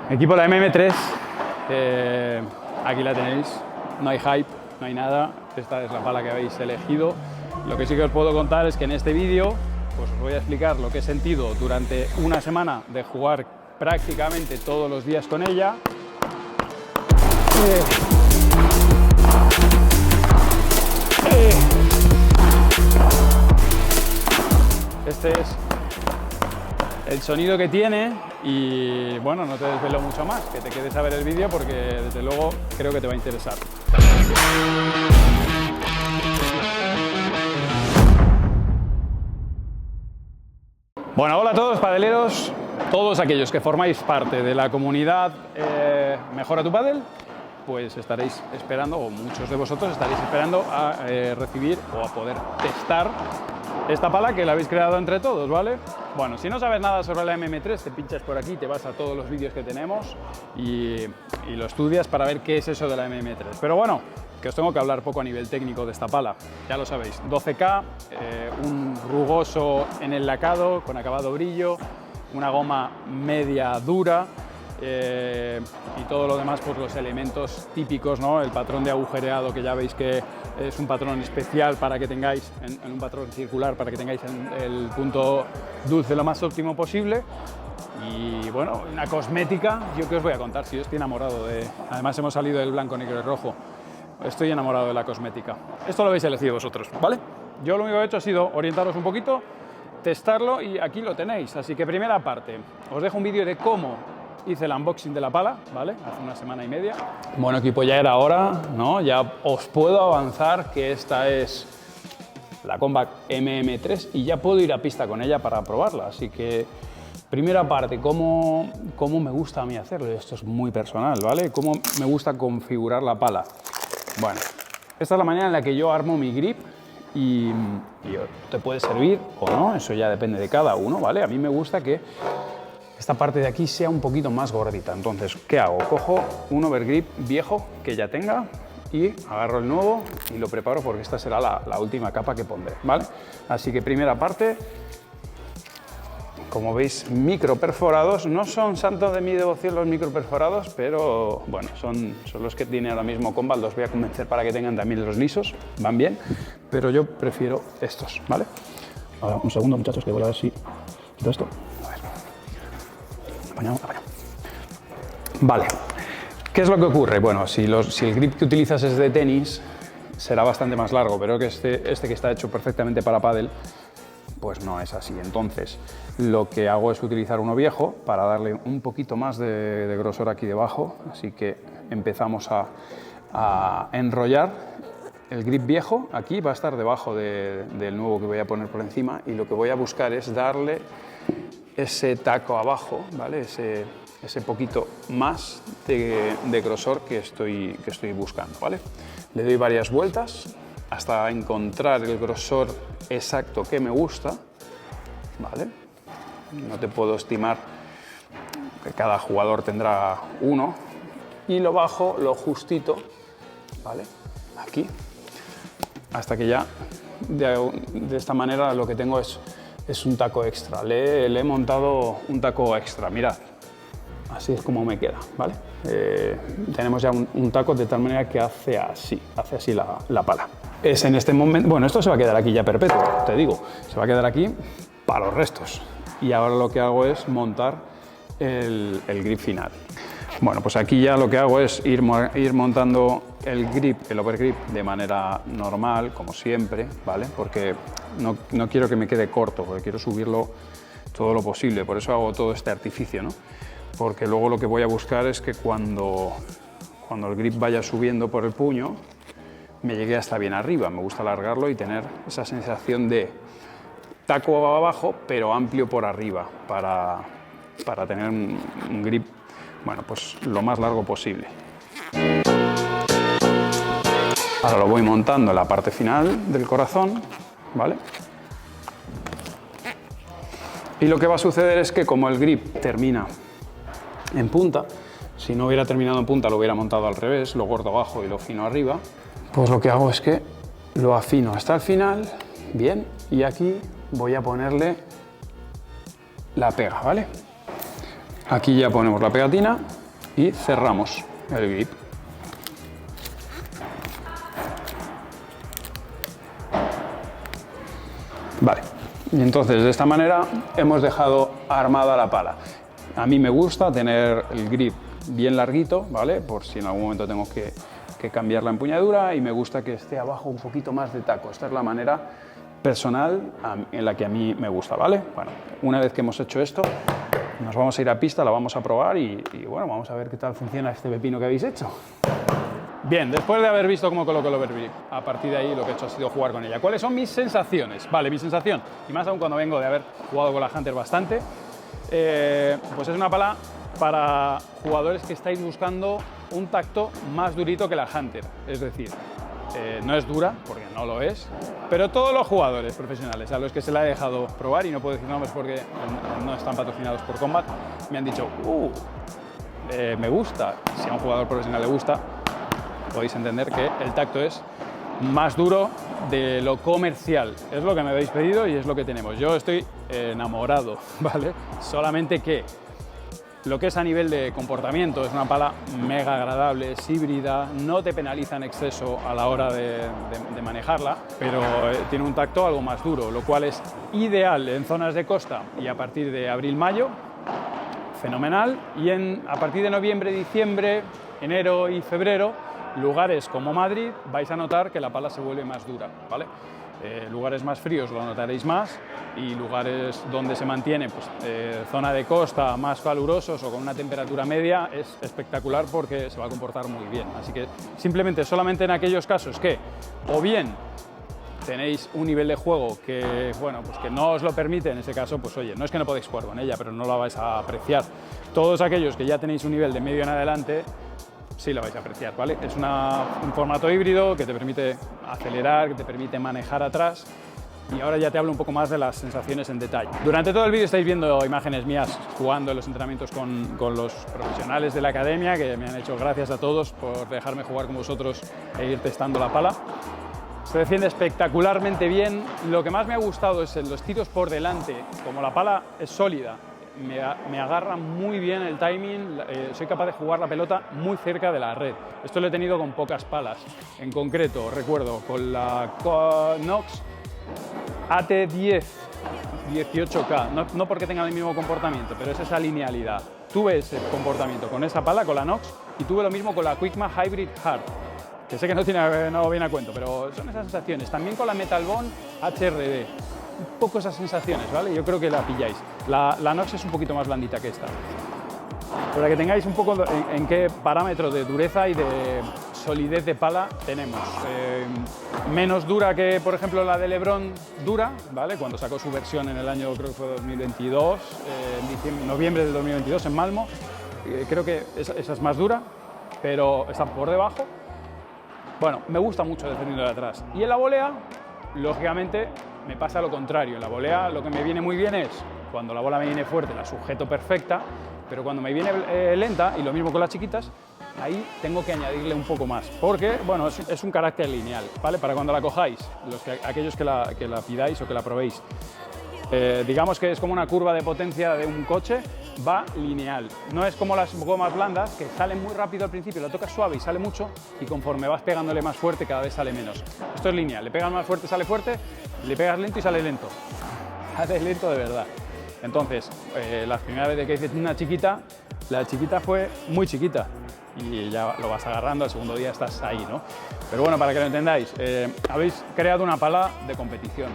Equipo la MM3, aquí la tenéis, no hay hype, no hay nada, esta es la pala que habéis elegido. Lo que sí que os puedo contar es que en este vídeo pues os voy a explicar lo que he sentido durante una semana de jugar prácticamente todos los días con ella. Este es el sonido que tiene y bueno, no te desvelo mucho más, que te quedes a ver el vídeo porque desde luego creo que te va a interesar. Bueno, hola a todos padeleros, todos aquellos que formáis parte de la comunidad Mejora tu Padel, pues estaréis esperando, o muchos de vosotros estaréis esperando a recibir o a poder testar esta pala que la habéis creado entre todos, ¿vale? Bueno, si no sabes nada sobre la MM3, te pinchas por aquí, te vas a todos los vídeos que tenemos y lo estudias para ver qué es eso de la MM3. Pero bueno, que os tengo que hablar poco a nivel técnico de esta pala. Ya lo sabéis, 12K, un rugoso en el lacado, con acabado brillo, una goma media dura, y todo lo demás, pues los elementos típicos, ¿no? El patrón de agujereado, que ya veis que es un patrón especial para que tengáis, en un patrón circular, para que tengáis el punto dulce lo más óptimo posible. Y bueno, una cosmética, yo que os voy a contar, si yo estoy enamorado de... Además hemos salido del blanco, negro y rojo. Estoy enamorado de la cosmética. Esto lo habéis elegido vosotros, ¿vale? Yo lo único que he hecho ha sido orientaros un poquito, testarlo y aquí lo tenéis. Así que primera parte, os dejo un vídeo de cómo hice el unboxing de la pala, ¿vale? Hace una semana y media. Bueno, equipo, ya era hora, ¿no? Ya os puedo avanzar que esta es la Combat MM3 y ya puedo ir a pista con ella para probarla. Así que, primera parte, ¿cómo me gusta a mí hacerlo? Esto es muy personal, ¿vale? ¿Cómo me gusta configurar la pala? Bueno, esta es la manera en la que yo armo mi grip y te puede servir o no, eso ya depende de cada uno, ¿vale? A mí me gusta que esta parte de aquí sea un poquito más gordita. Entonces, ¿qué hago? Cojo un overgrip viejo que ya tenga y agarro el nuevo y lo preparo porque esta será la última capa que pondré, ¿vale? Así que primera parte, como veis, micro perforados. No son santos de mi devoción los micro perforados, pero bueno, son los que tiene ahora mismo Combat. Los voy a convencer para que tengan también los lisos, van bien, pero yo prefiero estos, ¿vale? Ahora, un segundo, muchachos, que voy a ver si quito esto. A ver. Apañado. Vale. ¿Qué es lo que ocurre? Bueno, si el grip que utilizas es de tenis, será bastante más largo, pero que este que está hecho perfectamente para pádel, pues no es así. Entonces, lo que hago es utilizar uno viejo para darle un poquito más de grosor aquí debajo. Así que empezamos a enrollar. El grip viejo aquí va a estar debajo del nuevo que voy a poner por encima y lo que voy a buscar es darle ese taco abajo, ¿vale? Ese poquito más de grosor que estoy buscando, ¿vale? Le doy varias vueltas hasta encontrar el grosor exacto que me gusta, ¿vale? No te puedo estimar, que cada jugador tendrá uno, y lo bajo lo justito, ¿vale? Aquí, hasta que ya de esta manera lo que tengo es un taco extra. Le he montado un taco extra, mirad, así es como me queda, ¿vale? Tenemos ya un taco de tal manera que hace así la pala. Es en este momento, bueno, esto se va a quedar aquí ya perpetuo, te digo, se va a quedar aquí para los restos. Y ahora lo que hago es montar el grip final. Bueno, pues aquí ya lo que hago es ir montando el grip, el overgrip, de manera normal, como siempre, ¿vale? Porque no quiero que me quede corto, porque quiero subirlo todo lo posible, por eso hago todo este artificio, ¿no? Porque luego lo que voy a buscar es que cuando el grip vaya subiendo por el puño, me llegue hasta bien arriba. Me gusta alargarlo y tener esa sensación de taco abajo, pero amplio por arriba, para tener un grip, bueno, pues lo más largo posible. Ahora lo voy montando en la parte final del corazón, ¿vale? Y lo que va a suceder es que como el grip termina en punta, si no hubiera terminado en punta lo hubiera montado al revés, lo gordo abajo y lo fino arriba, pues lo que hago es que lo afino hasta el final, bien, y aquí voy a ponerle la pega, ¿vale? Aquí ya ponemos la pegatina y cerramos el grip. Vale, y entonces de esta manera hemos dejado armada la pala. A mí me gusta tener el grip bien larguito, ¿vale? Por si en algún momento tengo que cambiar la empuñadura, y me gusta que esté abajo un poquito más de taco. Esta es la manera personal en la que a mí me gusta, ¿vale? Bueno, una vez que hemos hecho esto, nos vamos a ir a pista, la vamos a probar y bueno, vamos a ver qué tal funciona este pepino que habéis hecho. Bien, después de haber visto cómo coloco el overgrip, a partir de ahí lo que he hecho ha sido jugar con ella. ¿Cuáles son mis sensaciones? Vale, mi sensación, y más aún cuando vengo de haber jugado con la Hunter bastante, pues es una pala para jugadores que estáis buscando un tacto más durito que la Hunter. Es decir, no es dura, porque no lo es, pero todos los jugadores profesionales a los que se la he dejado probar, y no puedo decir nombres porque no están patrocinados por Combat, me han dicho, me gusta. Si a un jugador profesional le gusta, podéis entender que el tacto es más duro de lo comercial. Es lo que me habéis pedido y es lo que tenemos. Yo estoy enamorado, ¿vale? Solamente que lo que es a nivel de comportamiento es una pala mega agradable, es híbrida, no te penaliza en exceso a la hora de manejarla, pero tiene un tacto algo más duro, lo cual es ideal en zonas de costa y a partir de abril-mayo, fenomenal, y a partir de noviembre, diciembre, enero y febrero, lugares como Madrid vais a notar que la pala se vuelve más dura, ¿vale? Lugares más fríos lo notaréis más, y lugares donde se mantiene pues, zona de costa más calurosos o con una temperatura media es espectacular porque se va a comportar muy bien. Así que simplemente solamente en aquellos casos que o bien tenéis un nivel de juego que, bueno, pues que no os lo permite, en ese caso, pues oye, no es que no podéis jugar con ella, pero no la vais a apreciar. Todos aquellos que ya tenéis un nivel de medio en adelante, sí la vais a apreciar, ¿vale? Es un formato híbrido que te permite acelerar, que te permite manejar atrás, y ahora ya te hablo un poco más de las sensaciones en detalle. Durante todo el vídeo estáis viendo imágenes mías jugando en los entrenamientos con los profesionales de la academia, que me han hecho gracias a todos por dejarme jugar con vosotros e ir testando la pala. Se defiende espectacularmente bien. Lo que más me ha gustado es en los tiros por delante, como la pala es sólida, me agarra muy bien el timing, soy capaz de jugar la pelota muy cerca de la red. Esto lo he tenido con pocas palas. En concreto, recuerdo, con la Nox AT10 18K, no porque tenga el mismo comportamiento, pero es esa linealidad. Tuve ese comportamiento con esa pala, con la Nox, y tuve lo mismo con la Quickma Hybrid Hard, que sé que no viene a cuento, pero son esas sensaciones. También con la Metal Bond HRD. Un poco esas sensaciones, ¿vale? Yo creo que la pilláis. La Nox es un poquito más blandita que esta. Para que tengáis un poco en qué parámetro de dureza y de solidez de pala tenemos. Menos dura que, por ejemplo, la de LeBron dura, ¿vale? Cuando sacó su versión en el año, creo que fue 2022, noviembre del 2022 en Malmo. Creo que esa es más dura, pero está por debajo. Bueno, me gusta mucho defendiendo de atrás. Y en la volea, lógicamente, me pasa lo contrario. En la volea lo que me viene muy bien es, cuando la bola me viene fuerte, la sujeto perfecta, pero cuando me viene lenta, y lo mismo con las chiquitas, ahí tengo que añadirle un poco más, porque, bueno, es un carácter lineal, ¿vale? Para cuando la cojáis, aquellos que la pidáis o que la probéis, digamos que es como una curva de potencia de un coche, va lineal. No es como las gomas blandas, que salen muy rápido al principio, la tocas suave y sale mucho, y conforme vas pegándole más fuerte cada vez sale menos. Esto es lineal, le pegas más fuerte, sale fuerte, le pegas lento y sale lento. Sale lento de verdad. Entonces, la primera vez que hice una chiquita, la chiquita fue muy chiquita, y ya lo vas agarrando, al segundo día estás ahí, ¿no? Pero bueno, para que lo entendáis, habéis creado una pala de competición.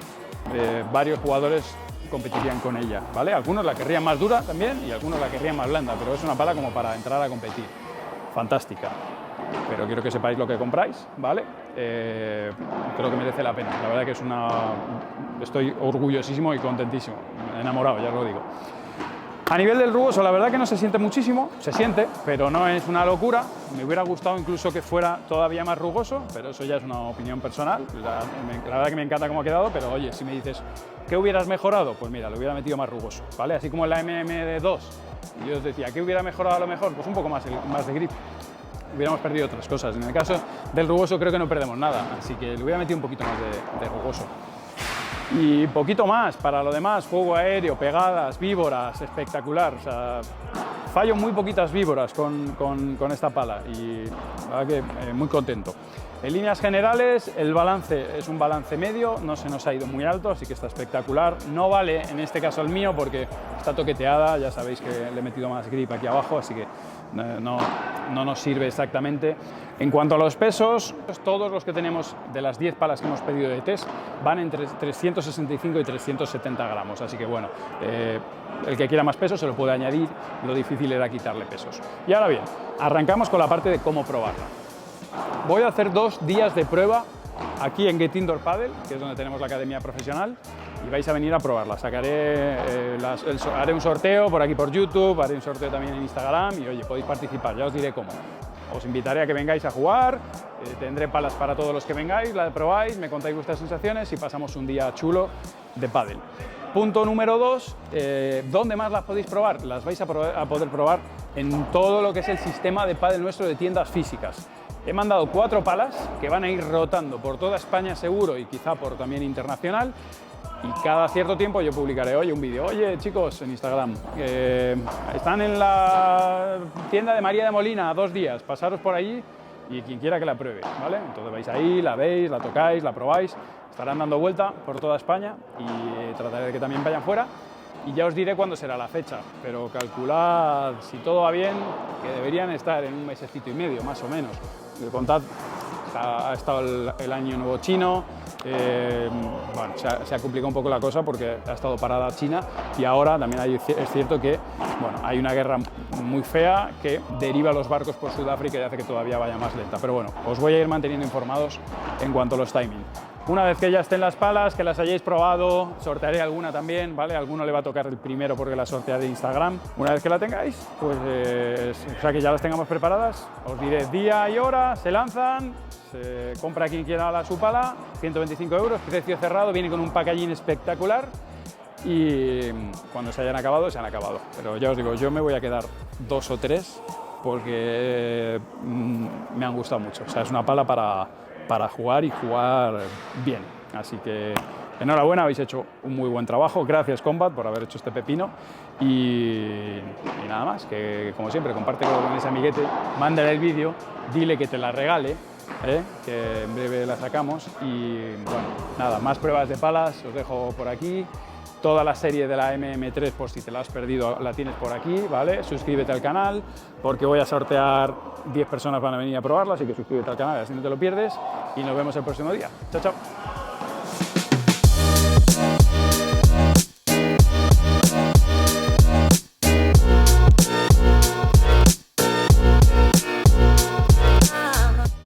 Varios jugadores competirían con ella, ¿vale? Algunos la querrían más dura también y algunos la querrían más blanda, pero es una pala como para entrar a competir. Fantástica. Pero quiero que sepáis lo que compráis, ¿vale? Creo que merece la pena. La verdad que estoy orgullosísimo y contentísimo. Enamorado, ya os lo digo. A nivel del rugoso, la verdad que no se siente muchísimo, se siente, pero no es una locura. Me hubiera gustado incluso que fuera todavía más rugoso, pero eso ya es una opinión personal. La verdad que me encanta cómo ha quedado, pero oye, si me dices, ¿qué hubieras mejorado? Pues mira, lo hubiera metido más rugoso, ¿vale? Así como en la MM2, yo os decía, ¿qué hubiera mejorado a lo mejor? Pues un poco más de grip. Hubiéramos perdido otras cosas. En el caso del rugoso creo que no perdemos nada, así que le hubiera metido un poquito más de rugoso. Y poquito más, para lo demás, juego aéreo, pegadas, víboras, espectacular, o sea, fallo muy poquitas víboras con esta pala y la verdad que muy contento. En líneas generales, el balance es un balance medio, no se nos ha ido muy alto, así que está espectacular. No vale en este caso el mío porque está toqueteada, ya sabéis que le he metido más grip aquí abajo, así que no nos sirve exactamente. En cuanto a los pesos, todos los que tenemos de las 10 palas que hemos pedido de test van entre 365 y 370 gramos, así que bueno, el que quiera más peso se lo puede añadir, lo difícil era quitarle pesos. Y ahora bien, arrancamos con la parte de cómo probarla. Voy a hacer 2 días de prueba aquí en Get Indoor Padel, que es donde tenemos la academia profesional, y vais a venir a probarla. Haré un sorteo por aquí por YouTube, haré un sorteo también en Instagram y oye, podéis participar, ya os diré cómo. Os invitaré a que vengáis a jugar, tendré palas para todos los que vengáis, la probáis, me contáis vuestras sensaciones y pasamos un día chulo de pádel. Punto número 2, ¿dónde más las podéis probar? Las vais a poder probar en todo lo que es el sistema de pádel nuestro de tiendas físicas. He mandado 4 palas que van a ir rotando por toda España seguro y quizá por también internacional. Y cada cierto tiempo yo publicaré un vídeo. Oye, chicos, en Instagram, están en la tienda de María de Molina 2 días, pasaros por allí y quien quiera que la pruebe, ¿vale? Entonces vais ahí, la veis, la tocáis, la probáis, estarán dando vuelta por toda España y trataré de que también vayan fuera. Y ya os diré cuándo será la fecha, pero calculad, si todo va bien, que deberían estar en un mesecito y medio, más o menos. Contad, ha estado el año nuevo chino, bueno, se ha complicado un poco la cosa porque ha estado parada China y ahora también es cierto que bueno, hay una guerra muy fea que deriva los barcos por Sudáfrica y hace que todavía vaya más lenta. Pero bueno, os voy a ir manteniendo informados en cuanto a los timings. Una vez que ya estén las palas, que las hayáis probado, sortearé alguna también, ¿vale? Alguno le va a tocar el primero porque la sortearé de Instagram. Una vez que la tengáis, pues o sea que ya las tengamos preparadas, os diré día y hora, se lanzan, se compra quien quiera su pala, 125 €, precio cerrado, viene con un packaging espectacular y cuando se hayan acabado, se han acabado. Pero ya os digo, yo me voy a quedar 2 o 3 porque me han gustado mucho. O sea, es una pala para jugar y jugar bien. Así que enhorabuena, habéis hecho un muy buen trabajo. Gracias Combat por haber hecho este pepino y nada más, que como siempre compártelo con ese amiguete, mándale el vídeo, dile que te la regale, que en breve la sacamos y bueno, nada, más pruebas de palas os dejo por aquí. Toda la serie de la MM3, por si te la has perdido, la tienes por aquí, ¿vale? Suscríbete al canal, porque voy a sortear 10 personas van a venir a probarla, así que suscríbete al canal, así no te lo pierdes, y nos vemos el próximo día. Chao, chao.